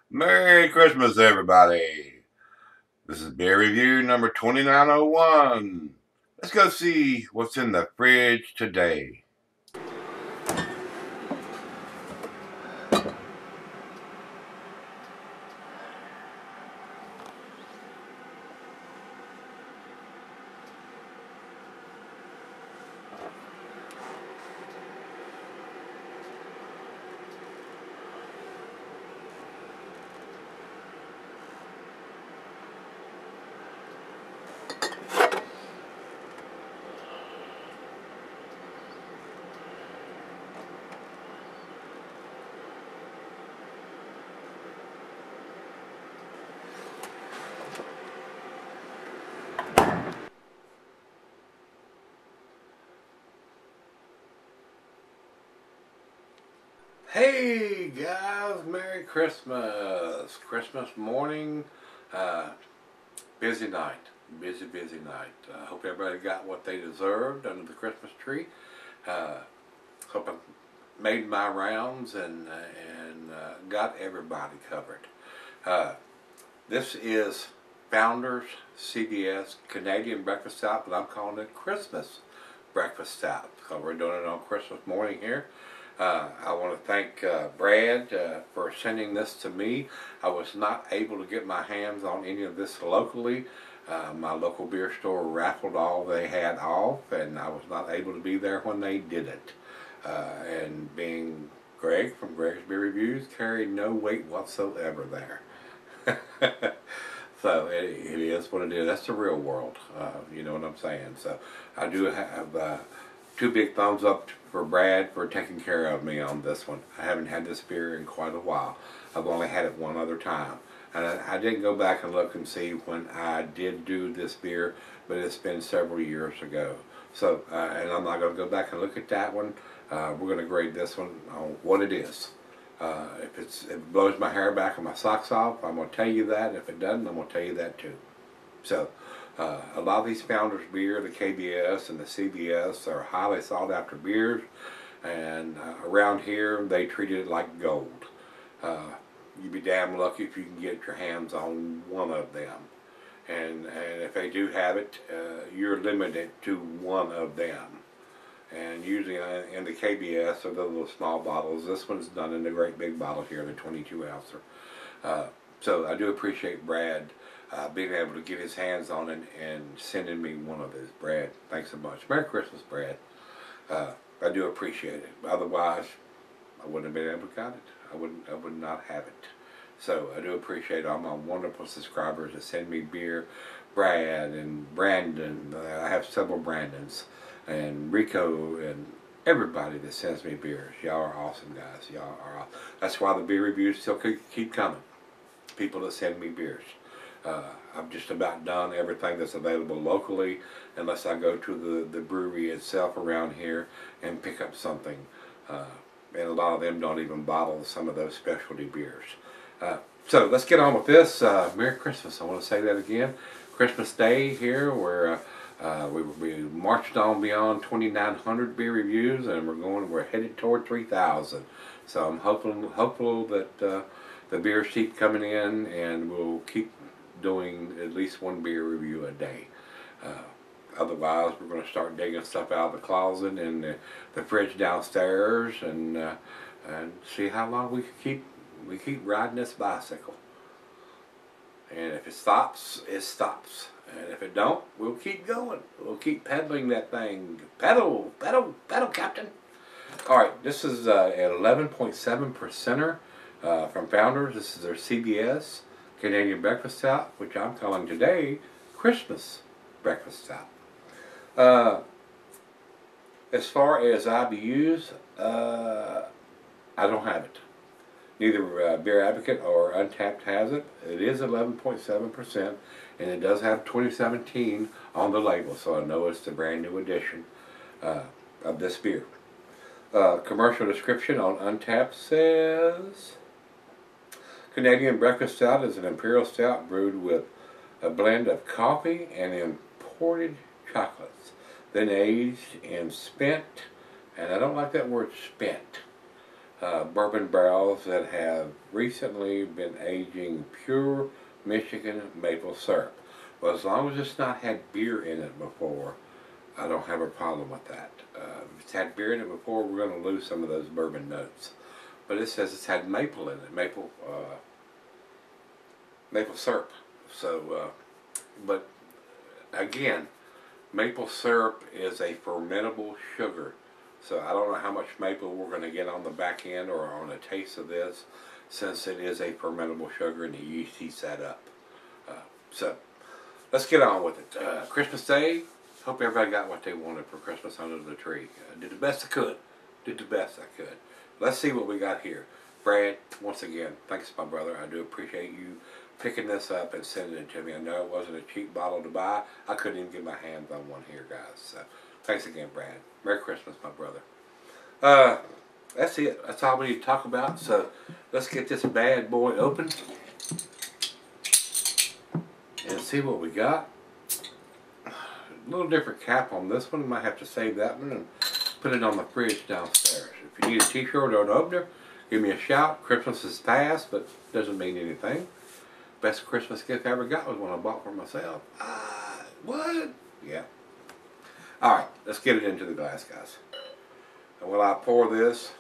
Merry Christmas, everybody. This is beer review number 2901. Let's go see what's in the fridge today. Hey guys, Merry Christmas. Christmas morning, busy night. Busy night. Hope everybody got what they deserved under the Christmas tree. Hope I made my rounds and got everybody covered. This is Founders CBS Canadian Breakfast Stout, but I'm calling it Christmas Breakfast Stout because we're doing it on Christmas morning here. I want to thank Brad for sending this to me. I was not able to get my hands on any of this locally. My local beer store raffled all they had off, and I was not able to be there when they did it. And being Greg from Gregsbeerreviews carried no weight whatsoever there. So it is what it is. That's the real world. You know what I'm saying? So I do have two big thumbs up for Brad for taking care of me on this one. I haven't had this beer in quite a while. I've only had it one other time. And I didn't go back and look and see when I did do this beer, but it's been several years ago. So, and I'm not going to go back and look at that one. We're going to grade this one on what it is. If it blows my hair back and my socks off, I'm going to tell you that. If it doesn't, I'm going to tell you that too. So, a lot of these Founders beer, the KBS and the CBS, are highly sought after beers, and around here they treat it like gold. You'd be damn lucky if you can get your hands on one of them, and if they do have it, you're limited to one of them. And usually in the KBS or the little small bottles, this one's done in the great big bottle here, the 22 ouncer. So I do appreciate Brad being able to get his hands on it and sending me one of his. Brad, thanks so much. Merry Christmas, Brad. I do appreciate it. Otherwise, I wouldn't have been able to get it. I would not have it. So I do appreciate all my wonderful subscribers that send me beer. Brad and Brandon. I have several Brandons. And Rico and everybody that sends me beers. Y'all are awesome, guys. Y'all are awesome. That's why the beer reviews still keep coming. People that send me beers. I've just about done everything that's available locally, unless I go to the brewery itself around here and pick up something. And a lot of them don't even bottle some of those specialty beers. So let's get on with this. Merry Christmas. I want to say that again. Christmas Day here, where we marched on beyond 2,900 beer reviews, and we're headed toward 3,000. So I'm hopeful that the beers keep coming in, and we'll keep doing at least one beer review a day. Otherwise, we're going to start digging stuff out of the closet and the fridge downstairs, and see how long we keep riding this bicycle. And if it stops, it stops. And if it don't, we'll keep going. We'll keep pedaling that thing. Pedal, pedal, pedal, Captain. All right, this is an 11.7%er from Founders. This is their CBS Canadian Breakfast Stout, which I'm calling today Christmas Breakfast Stout. As far as IBUs, I don't have it. Neither Beer Advocate or Untapped has it. It is 11.7%, and it does have 2017 on the label, so I know it's the brand new edition of this beer. Commercial description on Untapped says, Canadian Breakfast Stout is an imperial stout brewed with a blend of coffee and imported chocolates, then aged in spent, and I don't like that word spent, bourbon barrels that have recently been aging pure Michigan maple syrup. Well, as long as it's not had beer in it before, I don't have a problem with that. If it's had beer in it before, we're going to lose some of those bourbon notes. But it says it's had maple in it, maple syrup. So, but again, maple syrup is a fermentable sugar. So I don't know how much maple we're going to get on the back end or on a taste of this, since it is a fermentable sugar and the yeast heats that up. So let's get on with it. Christmas Day, hope everybody got what they wanted for Christmas under the tree. Did the best I could. Did the best I could. Let's see what we got here. Brad, once again, thanks my brother. I do appreciate you picking this up and sending it to me. I know it wasn't a cheap bottle to buy. I couldn't even get my hands on one here, guys. So thanks again, Brad. Merry Christmas, my brother. That's it. That's all we need to talk about. So let's get this bad boy open and see what we got. A little different cap on this one. Might have to save that one and put it on the fridge downstairs. If you need a t-shirt or an opener, give me a shout. Christmas is past, but doesn't mean anything. Best Christmas gift I ever got was one I bought for myself. What? Yeah. Alright, let's get it into the glass, guys. And while I pour this,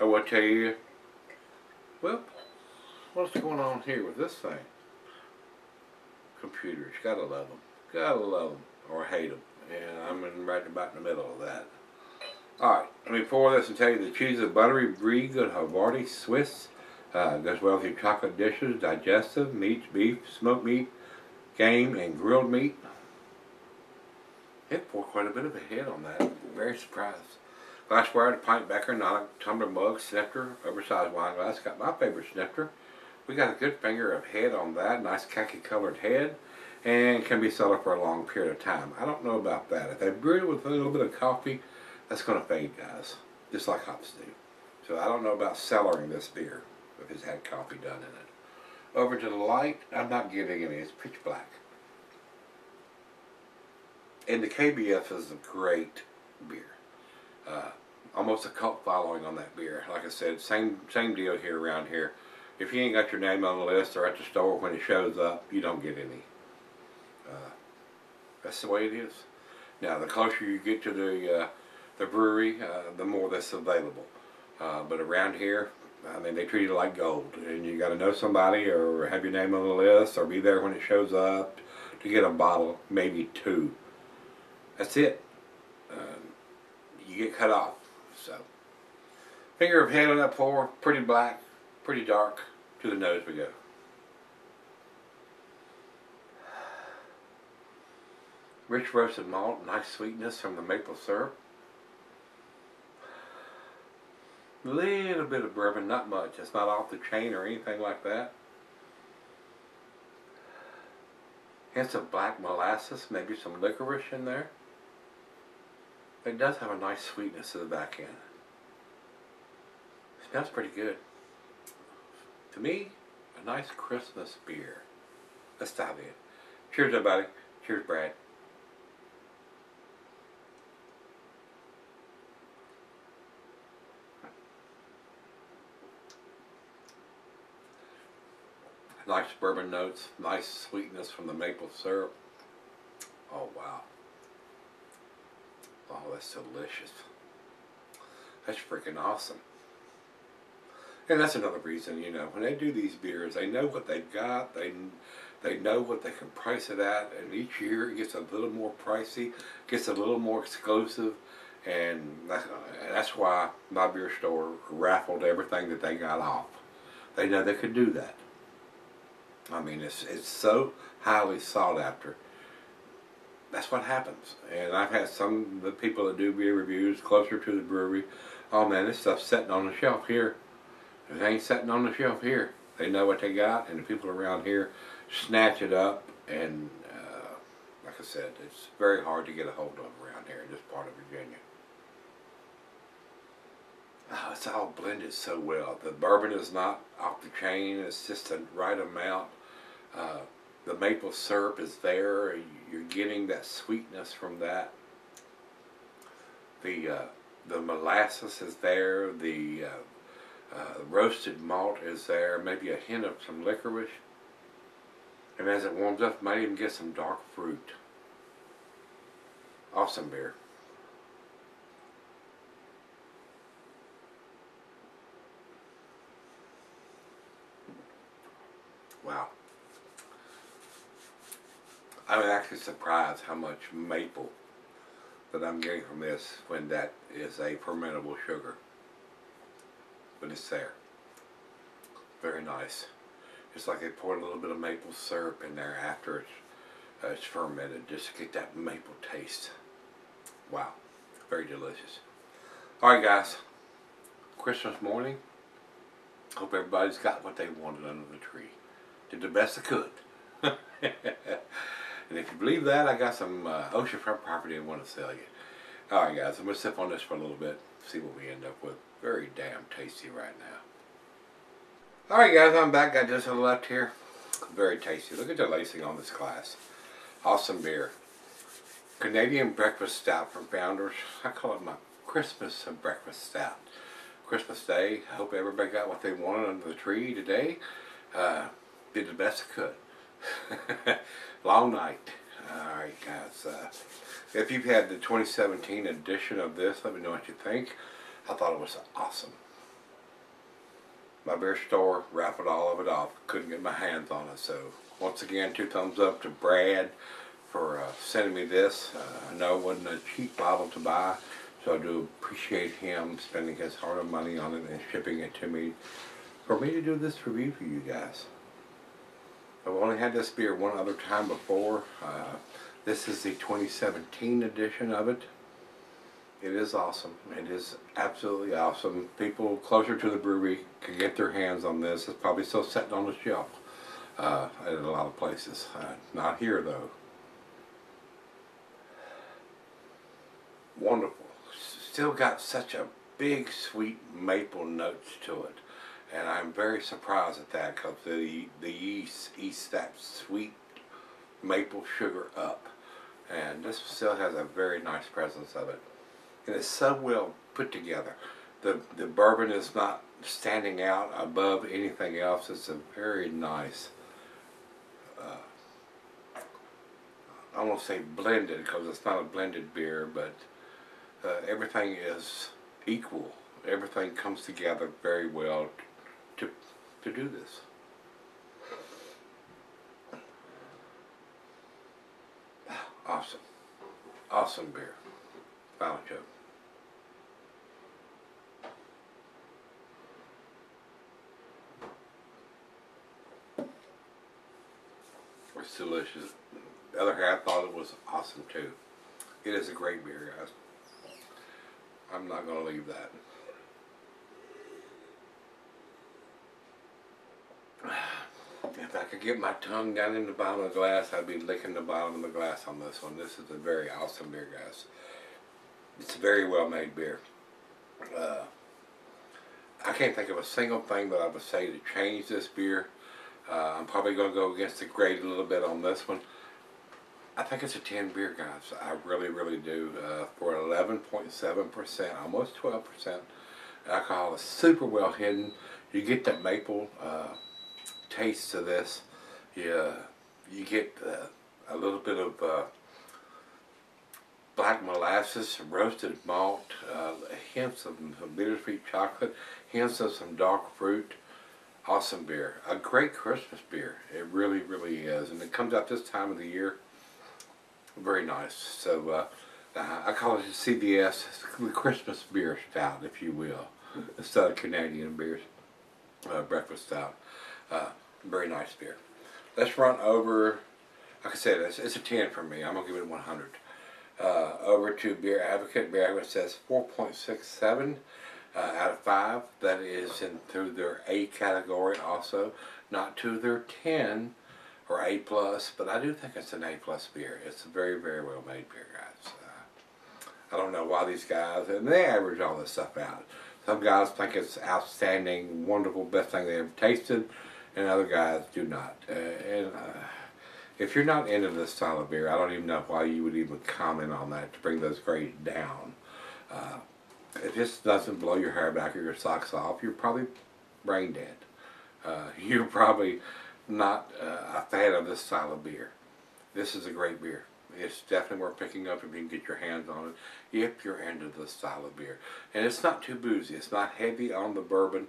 I will tell you, well, what's going on here with this thing? Computers, gotta love them. Gotta love them, or hate them. And I'm right about in the middle of that. Alright, let me pour this and tell you the cheese is buttery, brie, good Havarti, Swiss. Goes well with your chocolate dishes, digestive, meats, beef, smoked meat, game, and grilled meat. It poured quite a bit of a head on that. Very surprised. Glassware, a pint becker, not a tumbler mug, snifter, oversized wine glass. Got my favorite snifter. We got a good finger of head on that. Nice khaki colored head. And can be sold for a long period of time. I don't know about that. If they brew it with a little bit of coffee, that's going to fade, guys. Just like hops do. So I don't know about cellaring this beer if it's had coffee done in it. Over to the light, I'm not getting any. It's pitch black. And the KBF is a great beer. Almost a cult following on that beer. Like I said, same deal here around here. If you ain't got your name on the list or at the store when it shows up, you don't get any. That's the way it is. Now, the closer you get to the brewery, the more that's available. But around here, I mean, they treat it like gold, and you got to know somebody or have your name on the list or be there when it shows up to get a bottle, maybe two. That's it. You get cut off. So, finger of head on that pour, pretty black, pretty dark. To the nose we go. Rich roasted malt, nice sweetness from the maple syrup. A little bit of bourbon, not much. It's not off the chain or anything like that. Hints of black molasses, maybe some licorice in there. It does have a nice sweetness to the back end. It smells pretty good. To me, a nice Christmas beer. Let's dive in. Cheers, everybody. Cheers, Brad. Nice bourbon notes, nice sweetness from the maple syrup. Oh, wow. Oh, that's delicious. That's freaking awesome. And that's another reason, you know, when they do these beers, they know what they've got, they know what they can price it at, and each year it gets a little more pricey, gets a little more exclusive, and that's why my beer store raffled everything that they got off. They know they could do that. I mean, it's so highly sought after. That's what happens. And I've had some of the people that do beer reviews closer to the brewery, oh man, this stuff's sitting on the shelf here. It ain't sitting on the shelf here. They know what they got, and the people around here snatch it up, and like I said, it's very hard to get a hold of around here in this part of Virginia. Oh, it's all blended so well. The bourbon is not off the chain. It's just the right amount. The maple syrup is there. You're getting that sweetness from that. The The molasses is there, the roasted malt is there, maybe a hint of some licorice. And as it warms up, might even get some dark fruit. Awesome beer. Wow. I'm actually surprised how much maple that I'm getting from this when that is a fermentable sugar. But it's there. Very nice. It's like they poured a little bit of maple syrup in there after it's fermented, just to get that maple taste. Wow. Very delicious. Alright guys, Christmas morning. Hope everybody's got what they wanted under the tree. Did the best I could. And if you believe that, I got some oceanfront property I want to sell you. Alright guys, I'm going to sip on this for a little bit, see what we end up with. Very damn tasty right now. Alright guys, I'm back. Got just a little left here. Very tasty. Look at the lacing on this glass. Awesome beer. Canadian breakfast stout from Founders. I call it my Christmas breakfast stout. Christmas Day. I hope everybody got what they wanted under the tree today. Did the best I could. Long night. Alright guys. If you've had the 2017 edition of this, let me know what you think. I thought it was awesome. My beer store raffled all of it off. Couldn't get my hands on it. So once again, 2 thumbs up to Brad for sending me this. I know it wasn't a cheap bottle to buy, so I do appreciate him spending his hard-earned money on it and shipping it to me for me to do this review for you guys. I've only had this beer one other time before. This is the 2017 edition of it. It is awesome. It is absolutely awesome. People closer to the brewery can get their hands on this. It's probably still sitting on the shelf at a lot of places. Not here though. Wonderful. Still got such a big sweet maple notes to it. And I'm very surprised at that because the yeast eats that sweet maple sugar up. And this still has a very nice presence of it. And it's so well put together. The bourbon is not standing out above anything else. It's a very nice, I won't say blended because it's not a blended beer, but everything is equal. Everything comes together very well to do this. Awesome. Awesome beer. Final joke. It's delicious. The other half thought it was awesome too. It is a great beer, guys. I'm not going to leave that. If I could get my tongue down in the bottom of the glass, I'd be licking the bottom of the glass on this one. This is a very awesome beer, guys. It's a very well made beer. I can't think of a single thing that I would say to change this beer. I'm probably going to go against the grade a little bit on this one. I think it's a 10 beer, guys. I really, really do. For 11.7%, almost 12% alcohol, is super well hidden. You get that maple taste to this. You get a little bit of black molasses, roasted malt, hints of some bittersweet chocolate, hints of some dark fruit. Awesome beer. A great Christmas beer. It really, really is. And it comes out this time of the year. Very nice. So I call it CBS, the Christmas beer stout, if you will. Instead of Canadian beers, breakfast stout. Very nice beer. Let's run over, like I said, it's a 10 for me. I'm going to give it 100. Over to Beer Advocate. Beer Advocate says 4.67 out of 5. That is through their A category also. Not to their 10 or A+, but I do think it's an A+ beer. It's a very, very well made beer, guys. I don't know why these guys, and they average all this stuff out. Some guys think it's outstanding, wonderful, best thing they ever tasted, and other guys do not. If you're not into this style of beer, I don't even know why you would even comment on that to bring those grades down. If this doesn't blow your hair back or your socks off, you're probably brain dead. You're probably not a fan of this style of beer. This is a great beer. It's definitely worth picking up if you can get your hands on it, if you're into this style of beer. And it's not too boozy. It's not heavy on the bourbon.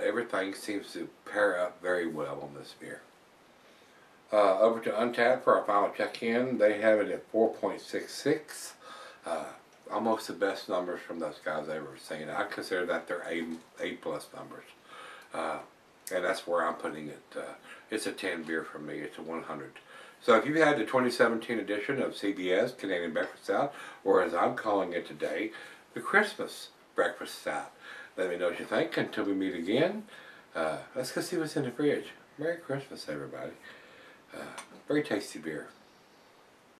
Everything seems to pair up very well on this beer. Over to Untappd for our final check-in. They have it at 4.66. Almost the best numbers from those guys I've ever seen. I consider that their A plus numbers. And that's where I'm putting it. It's a 10 beer for me. It's a 100. So if you've had the 2017 edition of CBS, Canadian Breakfast Stout, or as I'm calling it today, the Christmas Breakfast Stout, let me know what you think. Until we meet again, let's go see what's in the fridge. Merry Christmas, everybody. Very tasty beer.